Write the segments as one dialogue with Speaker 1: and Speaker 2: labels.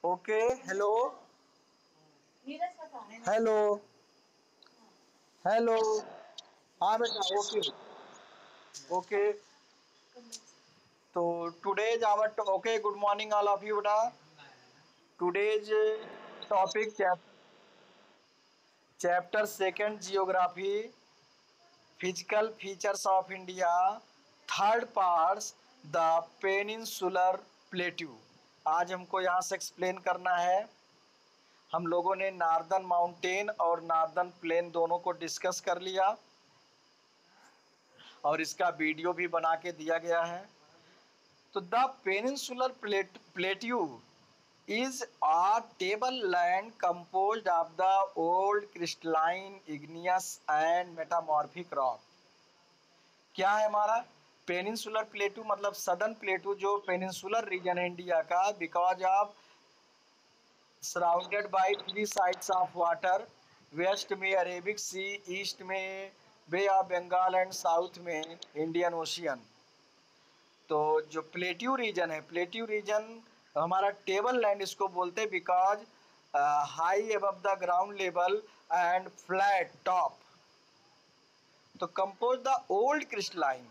Speaker 1: Okay. Hello. Hello. Hello. हाँ बेटा। Okay. Okay. तो today's hour okay, good morning all of you बेटा। Today's topic chapter second geography, physical features of India, third parts the peninsular plateau. आज हमको यहाँ से explain करना है। हम लोगों ने नार्दर्न माउंटेन और नार्दर्न प्लेन दोनों को डिस्कस कर लिया और इसका वीडियो भी बना के दिया गया है। तो the peninsular plateau is a tableland composed of the old crystalline igneous and metamorphic rock। क्या है हमारा पेनिनसुलर प्लेटू? मतलब सदर्न प्लेटू जो पेनिनसुलर रीजन है इंडिया का, because of surrounded by three sides of water. West में अरेबिक सी, ईस्ट में bay of Bengal and south में इंडियन ओशियन। तो जो प्लेट्यू रीजन है, प्लेट्यू रीजन हमारा टेबल लैंड इसको बोलते हैं, because high above the ground level and flat top. तो कंपोज द ओल्ड क्रिस्टलाइन,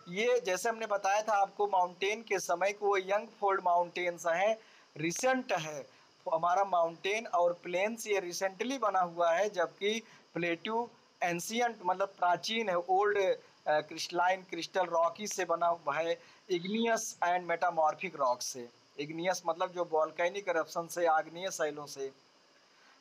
Speaker 1: ये जैसे हमने बताया था आपको माउंटेन के समय को, वो यंग फोल्ड माउंटेन्स हैं, रिसेंट है हमारा माउंटेन और प्लेन्स ये रिसेंटली बना हुआ है, जबकि प्लेट्यू एंशियंट मतलब प्राचीन है, ओल्ड क्रिस्टलाइन क्रिस्टल रॉकी से बना हुआ है, इग्नियस एंड मेटामॉर्फिक रॉक से। इग्नियस मतलब जो वॉल्केनिक eruption से, आग्नेय शैलों से।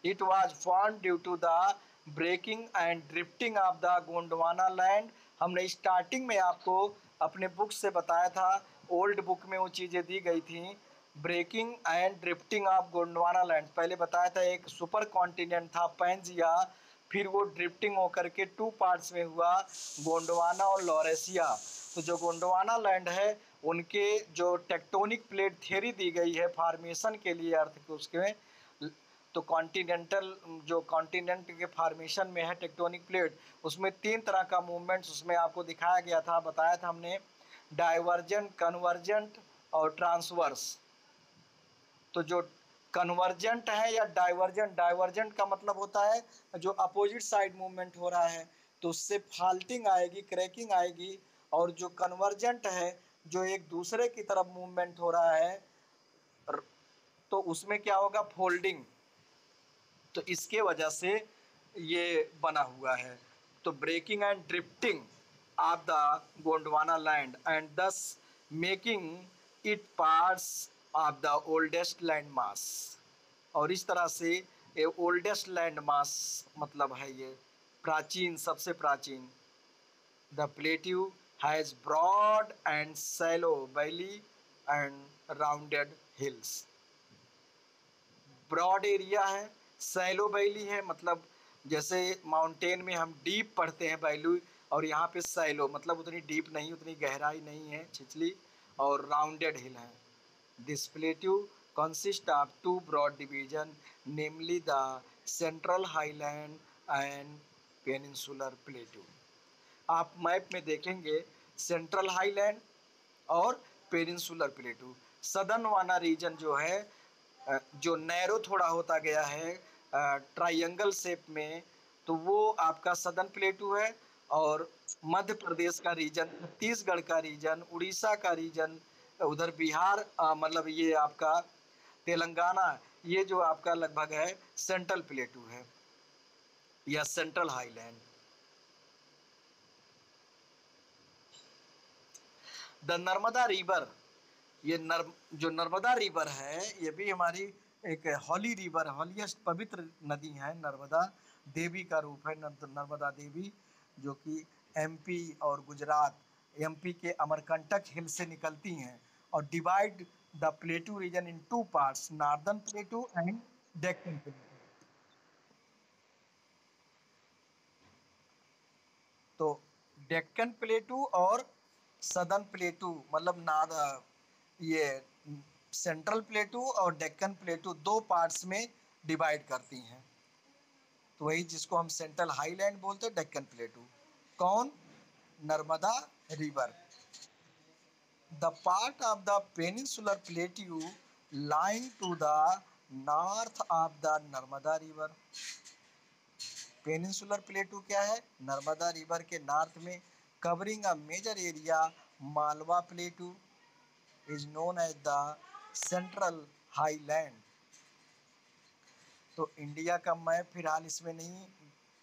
Speaker 1: It was formed due to the breaking and drifting of the Gondwana land. हमने स्टार्टिंग में आपको अपने बुक से बताया था, ओल्ड बुक में वो चीज़ें दी गई थी। Breaking and drifting of Gondwana land पहले बताया था, एक सुपर कॉन्टिनेंट था पैंजिया, फिर वो ड्रिफ्टिंग होकर के टू पार्ट्स में हुआ, गोंडवाना और लॉरेशिया। तो जो गोंडवाना लैंड है उनके जो टेक्टोनिक प्लेट थ्योरी दी गई है फॉर्मेशन के लिए अर्थ के उसके, तो कॉन्टिनेंटल जो कॉन्टिनेंट के फॉर्मेशन में है टेक्टोनिक प्लेट, उसमें तीन तरह का मूवमेंट्स उसमें आपको दिखाया गया था, बताया था हमने, डाइवर्जेंट, कन्वर्जेंट और ट्रांसवर्स। तो जो कन्वर्जेंट है या डाइवर्जेंट, डाइवर्जेंट का मतलब होता है जो अपोजिट साइड मूवमेंट हो रहा है, तो उससे फाल्टिंग आएगी, क्रैकिंग आएगी। और जो कन्वर्जेंट है, जो एक दूसरे की तरफ मूवमेंट हो रहा है, तो उसमें क्या होगा, फोल्डिंग। तो इसके वजह से ये बना हुआ है। तो breaking and drifting of the Gondwana land and thus making it parts of the oldest land mass. और इस तरह से ये ओल्डेस्ट लैंड मास मतलब है ये प्राचीन, सबसे प्राचीन। The plateau has broad and shallow valley and rounded hills. Broad area है, सैलो वैली है, मतलब जैसे माउंटेन में हम डीप पढ़ते हैं वैल्यू, और यहाँ पे सैलो मतलब उतनी डीप नहीं, उतनी गहराई नहीं है, छिछली, और राउंडेड हिल है। This plateau consist of two broad division, namely the central highland and peninsular plateau. आप मैप में देखेंगे सेंट्रल हाईलैंड और पेनिनसुलर प्लेटू। सदर्न वाला रीजन जो है जो नैरो थोड़ा होता गया है ट्रायंगल शेप में, तो वो आपका सदर्न प्लेटू है। और मध्य प्रदेश का रीजन, छत्तीसगढ़ का रीजन, उड़ीसा का रीजन, उधर बिहार मतलब ये आपका तेलंगाना, ये जो आपका लगभग है सेंट्रल प्लेटू है या central highland. The Narmada river, ये जो नर्मदा रिवर है ये भी हमारी एक हॉली रिवर, हॉलीएस्ट पवित्र नदी है। नर्मदा देवी का रूप है, नर्मदा देवी, जो कि एमपी और गुजरात, एमपी के अमरकंटक हिल से निकलती हैं और divide the plateau region into parts, northern plateau and Deccan plateau. तो डेक्कन प्लेटू और सदर्न प्लेटू मतलब ये सेंट्रल प्लेटू और डेक्कन प्लेटू दो पार्ट्स में डिवाइड करती हैं। तो वही जिसको हम सेंट्रल हाईलैंड बोलते हैं, डेक्कन प्लेटू। कौन? Narmada river. The part of the peninsular plateau lying to the north of the Narmada river. Peninsular plateau क्या है? नर्मदा रिवर के नॉर्थ में, covering a major area. Malwa plateau is known as the central highland. तो India का map फिलहाल इसमें नहीं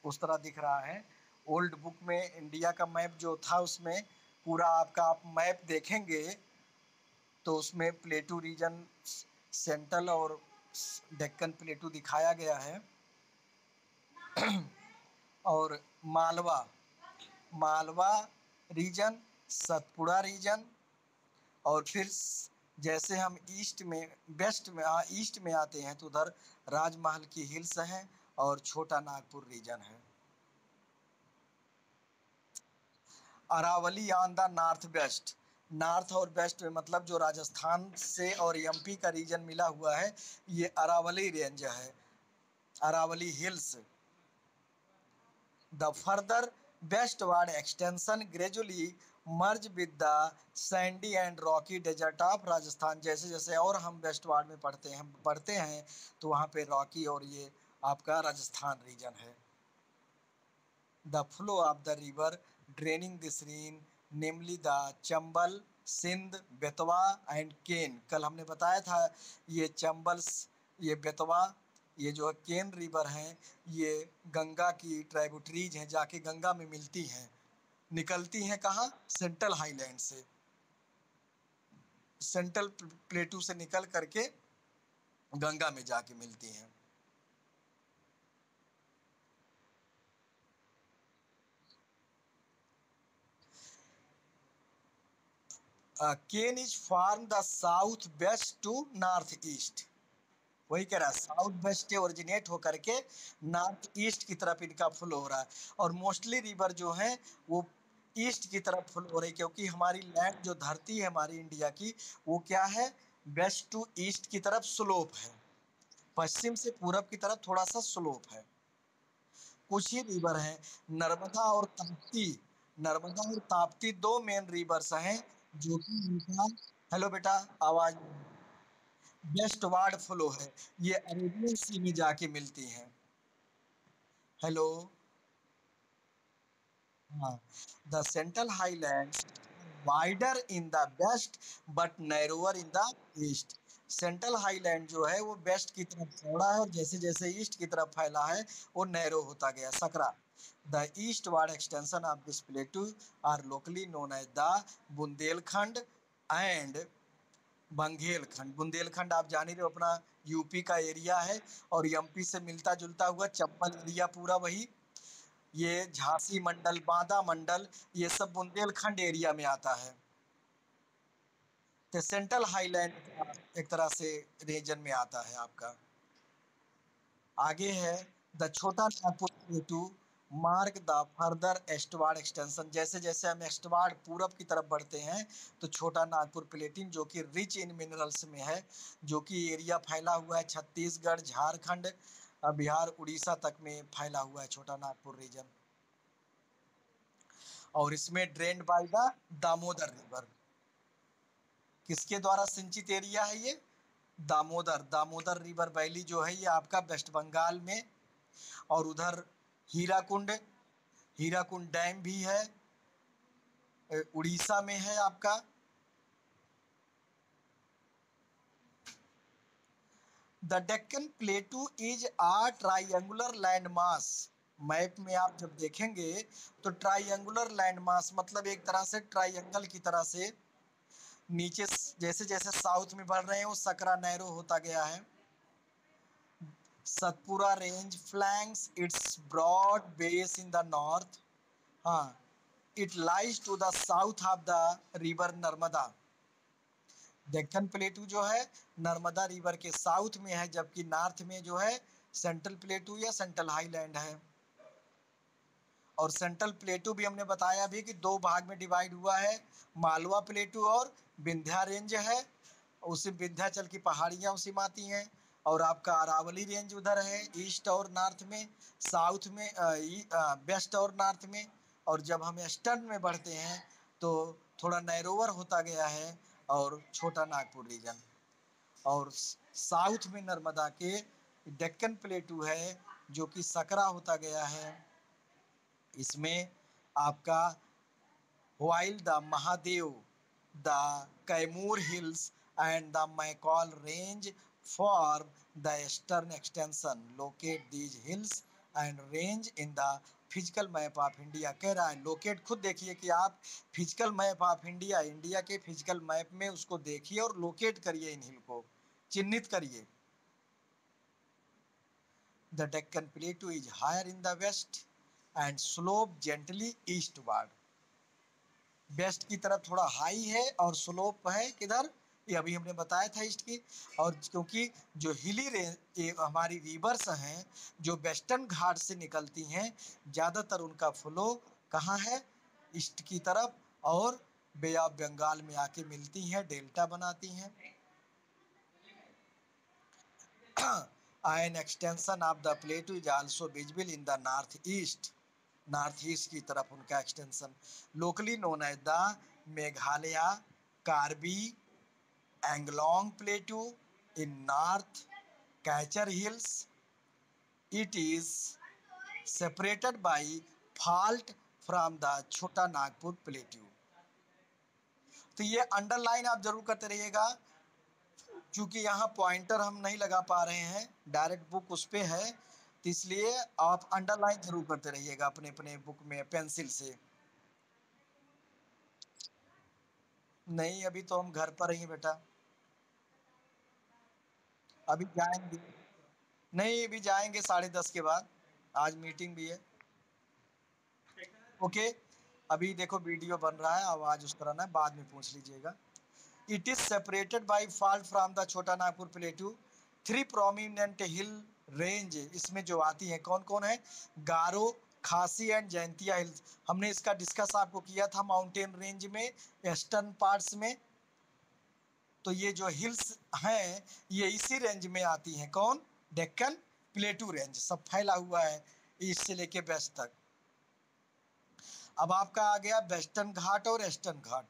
Speaker 1: उस तरह दिख रहा है। ओल्ड बुक में इंडिया का मैप जो था उसमें पूरा आपका आप मैप देखेंगे तो उसमें प्लेटू रीजन, सेंट्रल और डेक्कन प्लेटू दिखाया गया है। और मालवा, मालवा रीजन, सतपुड़ा रीजन, और फिर जैसे हम ईस्ट में, वेस्ट में, ईस्ट में आते हैं तो उधर राजमहल की हिल्स हैं और छोटा नागपुर रीजन है। Aravalli on the north west, north और वेस्ट में मतलब जो राजस्थान से और एमपी का रीजन मिला हुआ है ये अरावली रेंज है, Aravalli hills. The further westward extension gradually merge with the sandy and rocky desert of Rajasthan. जैसे जैसे और हम वेस्टवार्ड में पढ़ते हैं तो वहाँ पे रॉकी और ये आपका राजस्थान रीजन है। The flow of the river draining this region namely the Chambal, Sindh, Betwa and Ken. कल हमने बताया था ये चंबल, ये बेतवा, ये जो केन रिवर हैं ये गंगा की ट्राइब्यूटरीज हैं, जाके गंगा में मिलती हैं, निकलती हैं कहाँ? सेंट्रल हाईलैंड से, सेंट्रल प्लेटू से निकल करके गंगा में जाके मिलती हैं। Ken is from the south west to north east. वही कह रहा है साउथ वेस्ट से ओरिजिनेट होकर के नॉर्थ ईस्ट की तरफ इनका फ्लो हो रहा है। और मोस्टली रिवर जो है वो ईस्ट की तरफ फ्लो हो रही है, क्योंकि हमारी लैंड जो धरती है हमारी इंडिया की वो क्या है? वेस्ट टू ईस्ट की तरफ स्लोप है, पश्चिम से पूरब की तरफ थोड़ा सा स्लोप है। कुछ ही रिवर हैं, नर्मदा और ताप्ती, नर्मदा और ताप्ती दो मेन रिवर्स हैं जो कि इनका, हेलो बेटा आवाज, वेस्ट वार्ड फ्लो है, ये अरेबियन सी में जाके मिलती हैं। हेलो, हाँ। The central highland wider in the west but narrower in the east. Central highland जो है वो वेस्ट की तरफ चौड़ा है और जैसे जैसे ईस्ट की तरफ फैला है वो नैरो होता गया, सकरा। The eastward extension of this plateau are locally known as the Bundelkhand and Baghelkhand. Bundelkhand आप जान ही रहे हो अपना यूपी का एरिया है, और एमपी से मिलता जुलता हुआ चंबल एरिया पूरा वही, ये झांसी मंडल, बांदा मंडल, ये सब बुंदेलखंड एरिया में आता है। तो सेंट्रल हाईलैंड एक तरह से रीजन में आता है आपका। आगे है the Chota Nagpur plateau mark the further eastward extension. जैसे जैसे हम एस्टवार्ड पूरब की तरफ बढ़ते हैं तो छोटा नागपुर प्लेटिन जो कि रिच इन मिनरल्स में है, जो कि एरिया फैला हुआ है छत्तीसगढ़, झारखंड, बिहार, उड़ीसा तक में फैला हुआ है छोटा नागपुर रीजन। और इसमें drained by the Damodar river. किसके द्वारा सिंचित एरिया है ये? दामोदर, दामोदर रिवर वैली जो है ये आपका वेस्ट बंगाल में, और उधर हीराकुंड, हीराकुंड डैम भी है, उड़ीसा में है आपका। The Deccan plateau is a triangular land mass. Map में आप जब देखेंगे तो ट्राइंगुलर लैंड मास मतलब एक तरह से ट्राइंगल की तरह से नीचे जैसे जैसे साउथ में बढ़ रहे हैं वो सकरा नैरो होता गया है। Satpura range flanks its broad base in the north, हाँ, it lies to the south of the river Narmada. Deccan plateau जो है नर्मदा रिवर के साउथ में है, जबकि नॉर्थ में जो है सेंट्रल प्लेटू या सेंट्रल हाईलैंड है। और सेंट्रल प्लेटू भी हमने बताया भी कि दो भाग में डिवाइड हुआ है, मालवा प्लेटू और विंध्या रेंज है, उसी विंध्याचल की पहाड़ियाँ उसी में आती हैं। और आपका अरावली रेंज उधर है ईस्ट और नॉर्थ में, साउथ में वेस्ट और नॉर्थ में। और जब हम ईस्टर्न में बढ़ते हैं तो थोड़ा नैरोवर होता गया है और छोटा नागपुर रीजन। और साउथ में नर्मदा के डेक्कन प्लेटू है जो कि सकरा होता गया है। इसमें आपका while the Mahadev, the Kaimur Hills and the Maikol Range form the eastern extension. Locate these hills and range in the physical map of India. कह रहा है लोकेट, खुद देखिए कि आप physical map of India, India के physical map में उसको देखिए और लोकेट करिए, इन हिल को चिन्हित करिए। The Deccan plateau is higher in the west and slope gently eastward. West की तरफ थोड़ा हाई है और स्लोप है किधर, ये अभी हमने बताया था ईस्ट की। और क्योंकि जो हिली रेंज हमारी रिवर्स हैं जो वेस्टर्न घाट से निकलती हैं, ज़्यादातर उनका फ्लो कहाँ है, ईस्ट की तरफ, और बे ऑफ बंगाल में आके मिलती हैं, डेल्टा बनाती हैं। An extension of the plateau is also visible in the northeast. North east की तरफ उनका extension, locally known as the Meghalaya Karbi Anglong plateau in north Cachar hills. It is separated by fault from the Chota Nagpur प्लेटू। तो ये अंडरलाइन आप जरूर करते रहिएगा, क्योंकि यहाँ पॉइंटर हम नहीं लगा पा रहे हैं, डायरेक्ट बुक उस पे है, तो इसलिए आप अंडरलाइन जरूर करते रहिएगा अपने अपने बुक में पेंसिल से। नहीं, अभी तो हम घर पर ही बेटा, अभी जाएंगे। नहीं, अभी जाएंगे 10:30 के बाद, आज मीटिंग भी है। ओके, अभी देखो वीडियो बन रहा है, आवाज उस तरह ना, बाद में पूछ लीजिएगा। It is separated by fault from the Chota Nagpur plateau. 3 prominent hill range इसमें जो आती है कौन कौन है, गारो, खासी एंड जयंतिया हिल्स। हमने इसका डिस्कस आपको किया था माउंटेन रेंज में, वेस्टर्न पार्ट्स में। तो ये जो हिल्स हैं ये इसी रेंज में आती हैं, कौन, डेक्कन प्लेटू रेंज, सब फैला हुआ है ईस्ट से लेके वेस्ट तक। अब आपका आ गया वेस्टर्न घाट और eastern Ghat.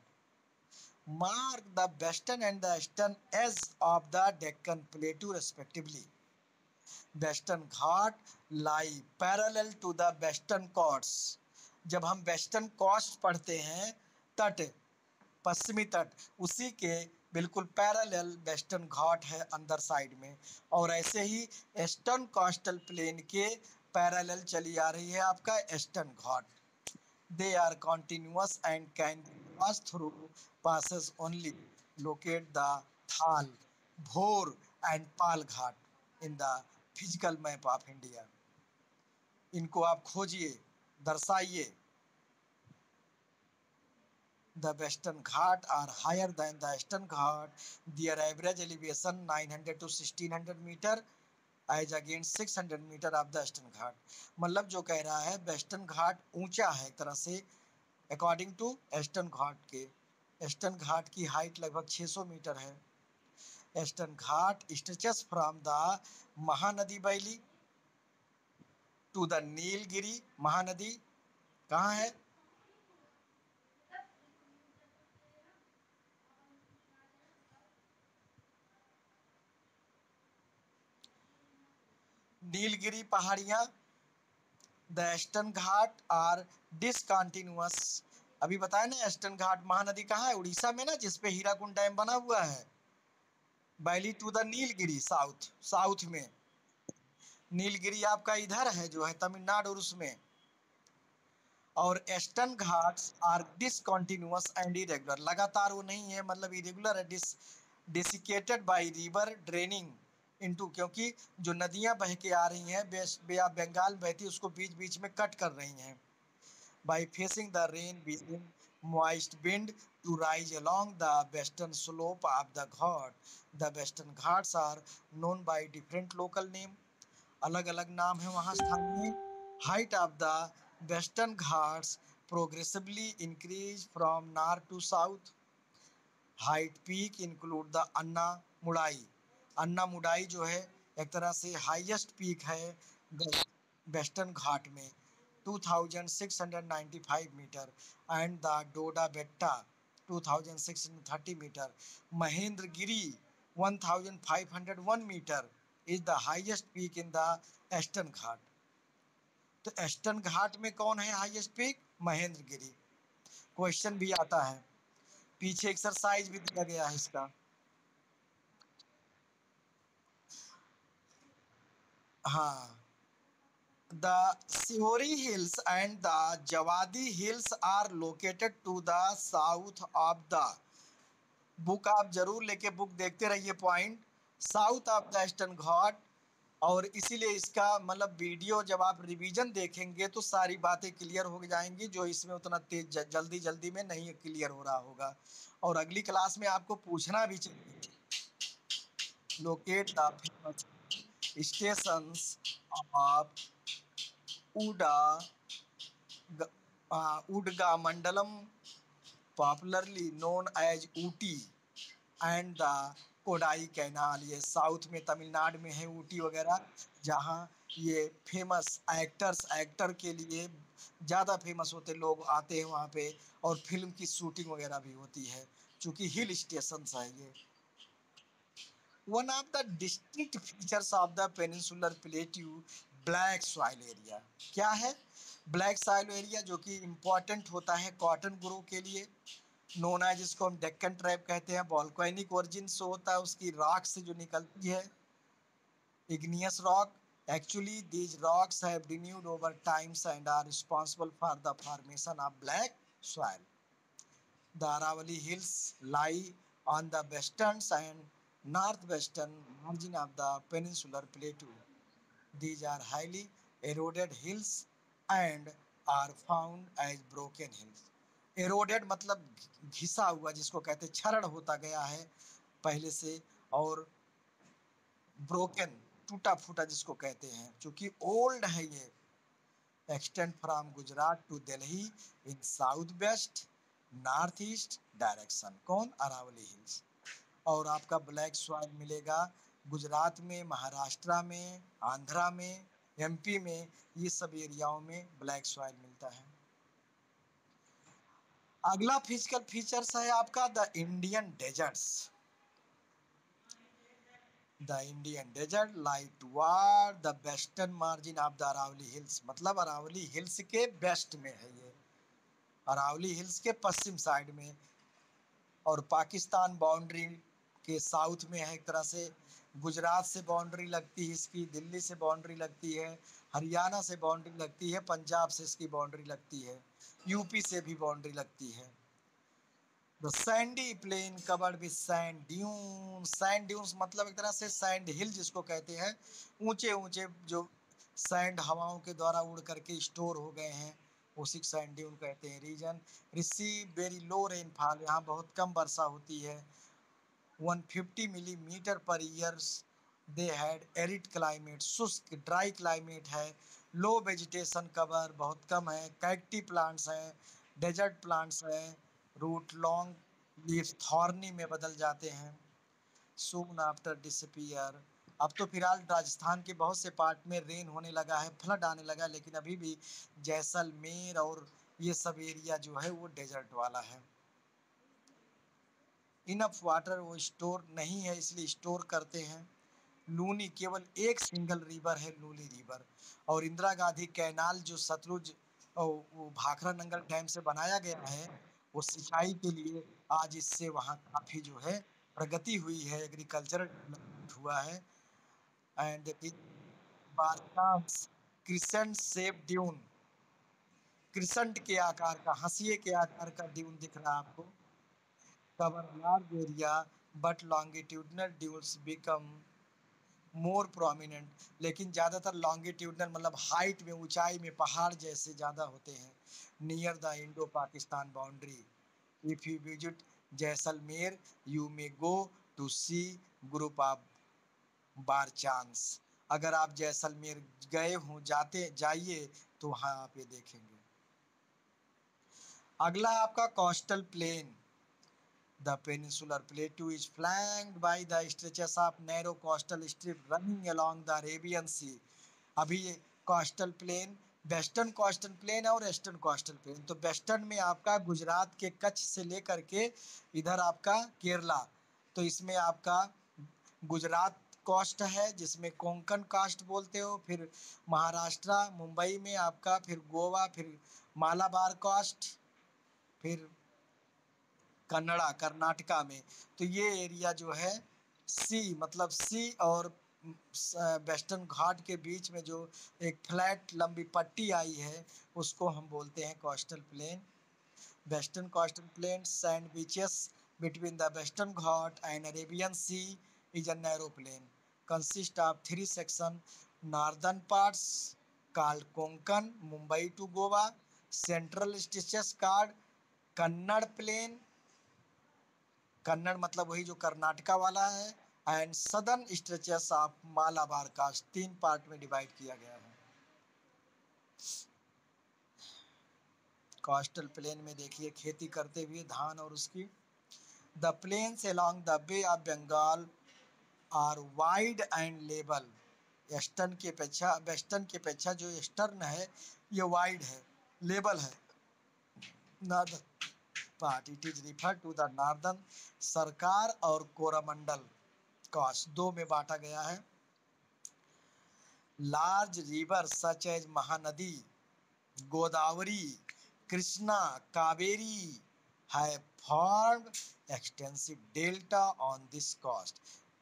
Speaker 1: Mark the western and the eastern edge of the Deccan plateau respectively. Western Ghat lie parallel to the western coasts. जब हम वेस्टर्न कॉस्ट पढ़ते हैं, तट, पश्चिमी तट, उसी के बिल्कुल पैरेलल वेस्टर्न घाट है अंदर साइड में। और ऐसे ही ईस्टर्न कोस्टल प्लेन के पैरेलल चली आ रही है आपका eastern Ghat. They are continuous and can pass through passes only. Locate the Thal, Bhor and Pal Ghat in the physical map of India. इनको आप खोजिए, दर्शाइए। The Western Ghat are higher than the Eastern Ghat. Their average elevation 900 to 1600 meter as against 600 meter of the Eastern Ghat. मतलब जो कह रहा है Western घाट ऊंचा है एक तरह से अकॉर्डिंग टू ईस्टर्न घाट के। ईस्टर्न घाट की हाइट लगभग 600 मीटर है। Eastern Ghat stretches from the Mahanadi valley to the Nilgiri. Mahanadi कहाँ है, नीलगिरी पहाड़ियाँ। The eastern Ghat are discontinuous. अभी बताया ना ईस्टर्न घाट, महानदी कहाँ है, उड़ीसा में ना, जिसपे हीराकुंड डैम बना हुआ है। Valley to the Nilgiri south, south में। नीलगिरी आपका इधर है जो है तमिलनाडु और उसमें। और eastern Ghats are discontinuous and irregular. लगातार वो नहीं है, मतलब इरेगुलर है, dissected by river draining into, क्योंकि जो नदियां बह के आ रही हैं बे ऑफ बंगाल बहती, उसको बीच बीच में कट कर रही हैं। By facing the rain bearing moist wind to rise along the western slope of the ghat. The western ghats are known by different local name. अलग अलग नाम है वहाँ स्थानीय। Height of the Western Ghats progressively increase from north to south. Height peak include the Anna Mudai. Anna Mudai जो है एक तरह से हाईएस्ट पीक है वेस्टर्न घाट में, 2695 metre, and the Doda Betta 2630 metre. Mahendragiri 1501 metre is the highest peak in the eastern Ghat. तो ईस्टर्न घाट में कौन है हाईएस्ट पीक? महेंद्रगिरी। क्वेश्चन भी आता है, पीछे एक्सरसाइज भी दिया गया है इसका। हाँ, the Shevaroy hills and the Javadi hills are located to the south of the, book आप जरूर लेके बुक देखते रहिए, point south of the eastern Ghat. और इसीलिए इसका मतलब वीडियो जब आप रिवीजन देखेंगे तो सारी बातें क्लियर हो जाएंगी, जो इसमें उतना तेज जल्दी जल्दी में नहीं क्लियर हो रहा होगा। और अगली क्लास में आपको पूछना भी चाहिए, locate the famous stations of Uda Udhagamandalam, popularly known as Ooty, and the Kodaikanal. ये साउथ में तमिलनाडु में है ऊटी वगैरह, जहाँ ये फेमस एक्टर के लिए ज़्यादा फेमस होते लोग आते हैं वहाँ पे, और फिल्म की शूटिंग वगैरह भी होती है, चूँकि हिल स्टेशन है ये। One of the distinct features of the peninsular plateau black soil area. क्या है? ब्लैक सॉइल एरिया, जो कि इम्पोर्टेंट होता है कॉटन ग्रो के लिए। नोना है, जिसको हम डेक्कन ट्रैप कहते हैं, वॉल्केनिक ओरिजिन से होता है, उसकी रॉक से जो निकलती है, igneous rock. Actually these rocks have renewed over times and are responsible for the formation of black soil. The Aravalli Hills lie on the western and northwestern margin of the peninsular plateau. These are highly eroded hills and are found as broken hills. Eroded मतलब घिसा हुआ, जिसको कहते हैं क्षरण होता गया है पहले से, और ब्रोकन टूटा फूटा जिसको कहते हैं, क्योंकि ओल्ड है ये। extend from Gujarat to Delhi in south west north east direction. कौन? अरावली हिल्स। और आपका ब्लैक सॉइल मिलेगा गुजरात में, महाराष्ट्र में, आंध्रा में, एमपी में, ये सब एरियाओं में ब्लैक सॉइल मिलता है। अगला फिजिकल फीचर्स है आपका the Indian deserts. The Indian desert lie toward the western margin of the Aravalli hills, मतलब अरावली हिल्स के वेस्ट में है ये, अरावली हिल्स के पश्चिम साइड में। और पाकिस्तान बाउंड्री के साउथ में है एक तरह से। गुजरात से बाउंड्री लगती है इसकी, दिल्ली से बाउंड्री लगती है, हरियाणा से बाउंड्री लगती है, पंजाब से इसकी बाउंड्री लगती है, यूपी से भी बाउंड्री लगती है। The sandy plain covered with sand dune. Sand dunes मतलब एक तरह से सैंड हिल जिसको कहते हैं, ऊंचे ऊंचे जो सैंड हवाओं के द्वारा उड़ करके स्टोर हो गए हैं, उसी को सैंड ड्यून कहते हैं। Region receive very low rainfall, यहाँ बहुत कम वर्षा होती है। 150 millimetre per years. They had arid climate, शुष्क ड्राई क्लाइमेट है। लो वेजिटेशन कवर, बहुत कम है। कैक्टी प्लांट्स हैं, डेजर्ट प्लांट्स हैं। रूट लॉन्ग लीव्स थॉर्नी में बदल जाते हैं। Soon after disappear. अब तो फिलहाल राजस्थान के बहुत से पार्ट में रेन होने लगा है, फ्लड आने लगा है, लेकिन अभी भी जैसलमेर और ये सब एरिया जो है वो डेजर्ट वाला है। इनफ वाटर वो स्टोर नहीं है, इसलिए स्टोर करते हैं। लूनी केवल एक सिंगल रिवर है, लूनी रिवर। और इंदिरा गांधी कैनाल जो सतलुज वो भाखड़ा नंगल डैम से बनाया गया है, वो सिंचाई के लिए आज इससे वहाँ काफ़ी जो है प्रगति हुई है, एग्रीकल्चर डेवलपमेंट हुआ है। And crescent shape dune, crescent के आकार का, हंसिए के आकार का ड्यून दिख रहा है आपको। Cover large area but longitudinal dunes become more prominent, लेकिन ज़्यादातर लॉन्गिट्यूडनल मतलब हाइट में, ऊंचाई में पहाड़ जैसे ज़्यादा होते हैं। Near the Indo Pakistan boundary. If you visit Jaisalmer you may go to see group of barchans. अगर आप जैसलमेर गए हों, जाते जाइए तो वहाँ आप ये देखेंगे। अगला आपका coastal plain. The peninsular plateau is flanked by the stretches of narrow coastal strip running along the Arabian Sea. अभी ये coastal plain, western coastal plain और ईस्टर्न कोस्टल प्लेन। तो वेस्टर्न में आपका गुजरात के कच्छ से लेकर के इधर आपका केरला, तो इसमें आपका गुजरात कोस्ट है जिसमें कोंकण कास्ट बोलते हो, फिर महाराष्ट्र मुंबई में आपका, फिर गोवा, फिर मालाबार कास्ट, फिर कन्नड़ा कर्नाटका में। तो ये एरिया जो है सी मतलब सी और वेस्टर्न घाट के बीच में जो एक फ्लैट लंबी पट्टी आई है उसको हम बोलते हैं coastal plain. Western coastal plain sand beaches between the Western Ghat and Arabian Sea is a narrow plain, consist of three sections: northern parts called Konkan, Mumbai to Goa; central stretches called Kannad Plain, Kannada मतलब वही जो कर्नाटका वाला है, and southern stretches of Malabar coast. तीन part में divide किया गया है। कोस्टल प्लेन में देखिए खेती करते हुए धान और उसकी। The plains along the bay of Bengal are wide and level. Western की अपेक्षा जो ईस्टर्न है ये वाइड है, लेवल है। Northern part it is refer to the northern Circar और कोरामंडल कास्ट, दो में बांटा गया है। Large river such as Mahanadi, Godavari, Krishna, Kaveri have formed extensive delta on this coast।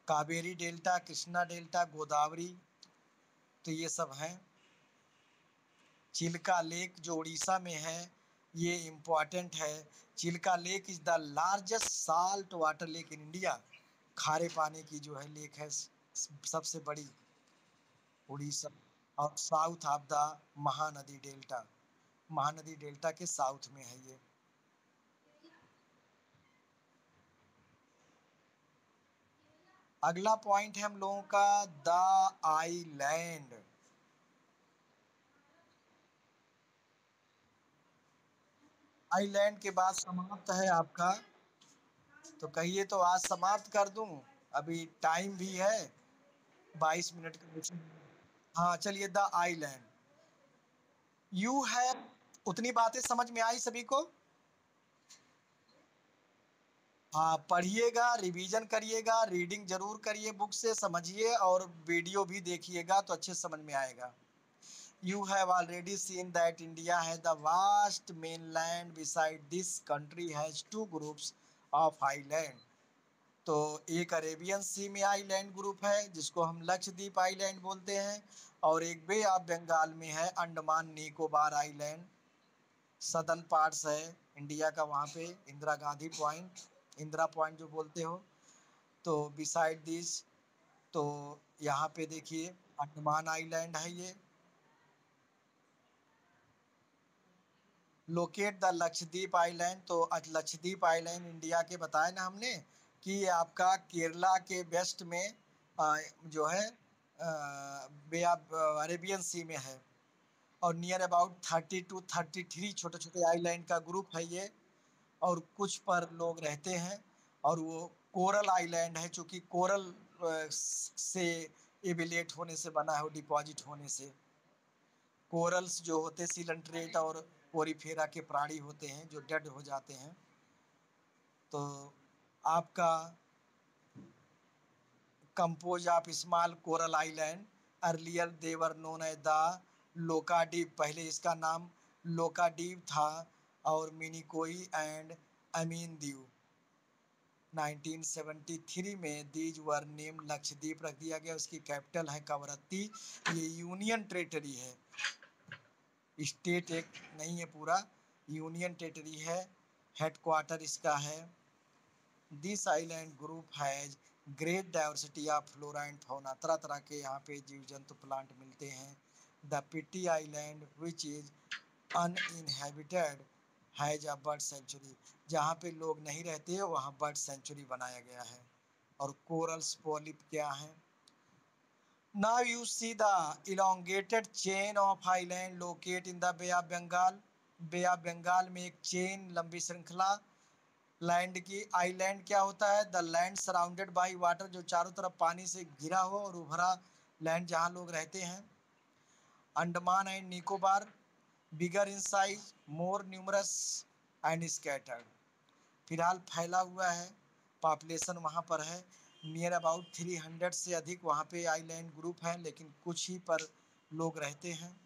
Speaker 1: Kaveri delta, Krishna delta, Godavari, तो ये सब हैं। चिल्का लेक जो उड़ीसा में है ये इम्पॉर्टेंट है। Chilka lake is the largest salt water lake in India. खारे पानी की जो है लेक है सबसे बड़ी उड़ीसा, और south of the Mahanadi delta, Mahanadi delta के साउथ में है ये। अगला पॉइंट है हम लोगों का द आइलैंड। आइलैंड के बाद समाप्त है आपका, तो कहिए तो आज समाप्त कर दूं, अभी टाइम भी है 22 मिनट का। हाँ चलिए, द आइलैंड यू है। उतनी बातें समझ में आई सभी को? हाँ पढ़िएगा, रिवीजन करिएगा, रीडिंग जरूर करिए, बुक से समझिए और वीडियो भी देखिएगा तो अच्छे समझ में आएगा। You have already seen that India has the vast mainland. Beside this country has two groups of island। तो एक अरेबियन सी में आइलैंड ग्रुप है जिसको हम लक्षद्वीप आइलैंड बोलते हैं, और एक बे ऑफ बंगाल में है Andaman Nicobar island. Southern parts है इंडिया का, वहाँ पे इंदिरा गांधी पॉइंट, इंदिरा पॉइंट जो बोलते हो। तो बिसाइड दिस, तो यहाँ पे देखिए अंडमान आइलैंड है ये। लोकेट द लक्षद्वीप आइलैंड, तो आज लक्षद्वीप आइलैंड इंडिया के बताए ना हमने कि ये आपका केरला के वेस्ट में जो है बे ऑफ अरेबियन सी में है, और नियर अबाउट 30 to 33 छोटे छोटे आइलैंड का ग्रुप है ये, और कुछ पर लोग रहते हैं। और वो कोरल आइलैंड है, चूँकि कोरल से एबिलेट होने से बना है, डिपॉजिट होने से। कोरल्स जो होते सिलेंट्रेट और पोरीफेरा के प्राणी होते हैं जो डेड हो जाते हैं। तो आपका compose of small coral island, earlier they were known as the Laccadive, पहले इसका नाम लोकाडीप था, और मिनिकोई एंड अमीन दीव। 1973 में दीज वर नेम लक्षद्वीप रख दिया गया। उसकी कैपिटल है कवरत्ती। ये यूनियन टेरिटरी है, स्टेट एक नहीं है पूरा, यूनियन टेरिटरी है। हेडक्वार्टर इसका है। This island group has great diversity of flora and fauna, तरह तरह के यहाँ पे जीव जंतु प्लांट मिलते हैं। The Pitti island which is uninhabited has a bird sanctuary, जहाँ पे लोग नहीं रहते वहाँ बर्ड सेंचुरी बनाया गया है। और कोरल्स पॉलिप क्या है? Now you see the elongated chain of island located in the Bay of Bengal। Bay of Bengal में एक चेन लंबी श्रृंखला लैंड की। आइलैंड क्या होता है? The land surrounded by water, जो चारों तरफ पानी से घिरा हो और उभरा लैंड जहाँ लोग रहते हैं। Andaman and Nicobar bigger in size, more numerous and scattered, फिलहाल फैला हुआ है, पॉपुलेशन वहाँ पर है। नियर अबाउट 300 से अधिक वहाँ पे आइलैंड ग्रुप हैं, लेकिन कुछ ही पर लोग रहते हैं।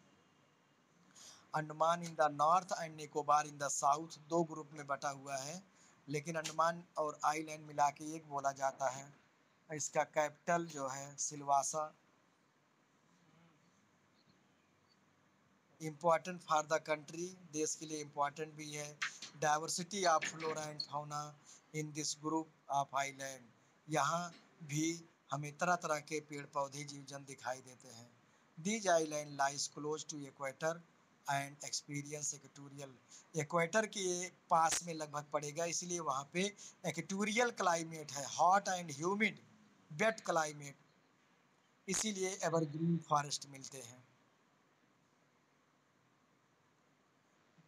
Speaker 1: अंडमान इन the north and Nicobar in the south, दो ग्रुप में बटा हुआ है, लेकिन अंडमान और आइलैंड मिला के एक बोला जाता है। इसका कैपिटल जो है Silvassa. Important for the country, देश के लिए इम्पॉर्टेंट भी है। Diversity of flora and fauna in this group of island, यहाँ भी हमें तरह तरह के पेड़ पौधे जीव जंतु दिखाई देते हैं। These island lies close to equator and experience equatorial, equator के पास में लगभग पड़ेगा, इसलिए वहाँ पे इक्वेटोरियल क्लाइमेट है, hot and humid wet climate, इसीलिए एवरग्रीन फॉरेस्ट मिलते हैं।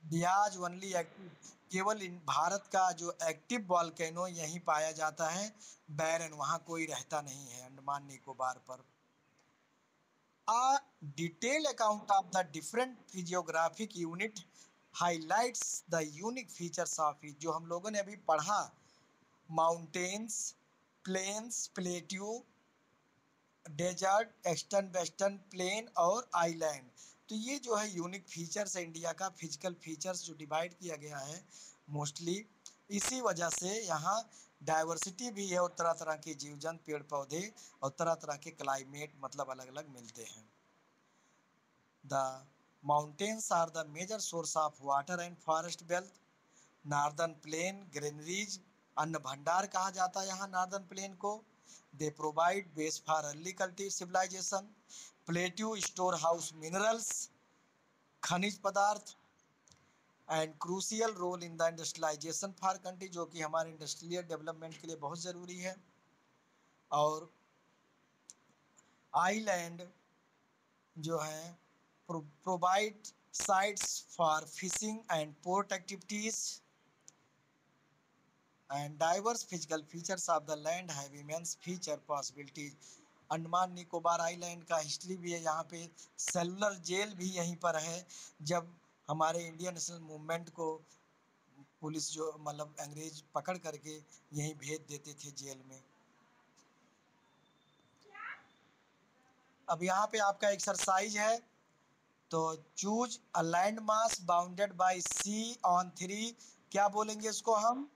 Speaker 1: बियाज ओनली एक्टिव, केवल इन भारत का जो एक्टिव वॉल्केनो यहीं पाया जाता है, बैरन, वहाँ कोई रहता नहीं है अंडमान निकोबार पर। A detailed account of the different physiographic unit highlights the unique features of it, जो हम लोगों ने अभी पढ़ा, mountains, plains, plateau, desert, eastern western plain और आइलैंड, तो ये जो है यूनिक फीचर्स है इंडिया का, फिजिकल फीचर्स जो डिवाइड किया गया है मोस्टली, इसी वजह से यहाँ डाइवर्सिटी भी है और तरह तरह के जीव जंतु पेड़ पौधे और तरह तरह के क्लाइमेट मतलब अलग अलग मिलते हैं। The mountains are the major source of water and forest belt. Northern plain greeneries, अन्न भंडार कहा जाता है यहाँ नार्दर्न प्लेन को। They provide base for early cultivate civilisation. Plateau store house minerals, खनिज पदार्थ, and crucial role in the industrialisation for country, जो कि हमारे इंडस्ट्रियल डेवलपमेंट के लिए बहुत ज़रूरी है। और आइलैंड जो है provide sites for fishing and port activities and diverse physical features of the land have immense future possibilities। Andaman Nicobar island का हिस्ट्री भी है, यहाँ पे सेलुलर जेल भी यहीं पर है, जब हमारे इंडियन नेशनल मूवमेंट को पुलिस जो मतलब अंग्रेज पकड़ करके यहीं भेज देते थे जेल में। अब यहाँ पे आपका एक्सरसाइज है, तो choose a land mass bounded by sea on three, क्या बोलेंगे इसको हम,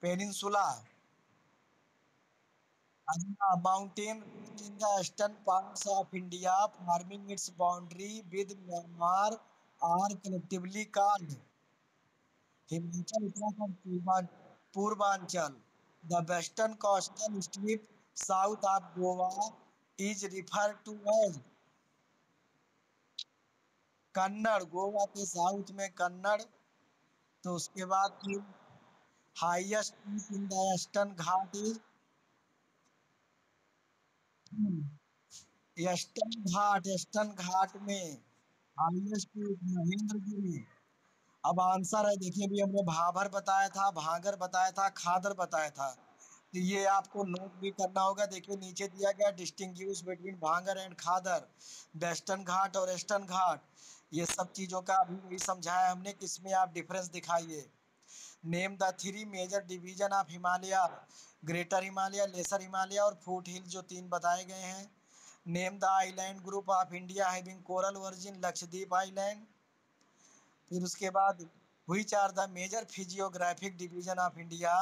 Speaker 1: peninsula. Mountain in the eastern parts of India, forming its boundary with Myanmar, are collectively called Himachal, Uttarakhand, Purvanchal. The western coastal strip south of Goa is referred to as Kannada, Goa के south में कन्नड़। तो उसके बाद फिर highest peak in the eastern Ghat is Eastern Ghat में highest peak Mahendragiri. अब answer है, देखिए अभी हमने भाभर बताया था, भागर बताया था, खादर बताया था, तो ये आपको नोट भी करना होगा। देखिए नीचे दिया गया डिस्टिंग्विश बिटवीन भांगर एंड खादर, वेस्टर्न घाट और ईस्टर्न घाट, ये सब चीज़ों का अभी वही समझाया हमने, किसमें आप डिफरेंस दिखाइए। Name the three major division of Himalaya, greater Himalaya, lesser Himalaya और फुट हिल, जो तीन बताए गए हैं। Name the island group of India having coral origin, Lakshadweep island. फिर उसके बाद which are the major physiographic division of India,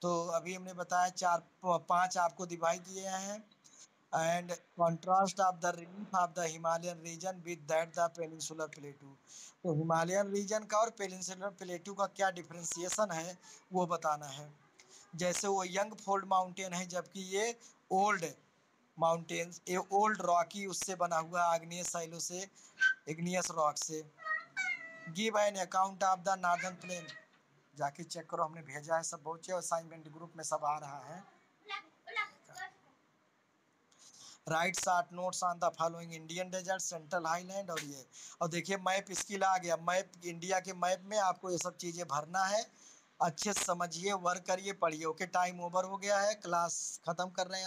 Speaker 1: तो अभी हमने बताया चार पांच आपको डिवाइड किए हैं। And contrast of the relief of the Himalayan region with that the peninsular plateau, तो हिमालयन रीजन का और पेनिनसुलर प्लेटू का क्या डिफ्रेंसिएशन है वो बताना है। जैसे वो यंग फोल्ड माउंटेन है, जबकि ये ओल्ड माउंटेन्स, ये ओल्ड रॉकी उससे बना हुआ आग्नेय शैलों से, इग्नियस रॉक से। Give an account of the northern plain, जाके चेक करो, हमने भेजा है सब, बहुत असाइनमेंट ग्रुप में सब आ रहा है। Write short notes on the following Indian desert, central highland, और ये, और देखिए मैप स्किल आ गया, मैप इंडिया के मैप में आपको ये सब चीज़ें भरना है। अच्छे से समझिए, वर्क करिए, पढ़िए। ओके, टाइम ओवर हो गया है, क्लास खत्म कर रहे हैं।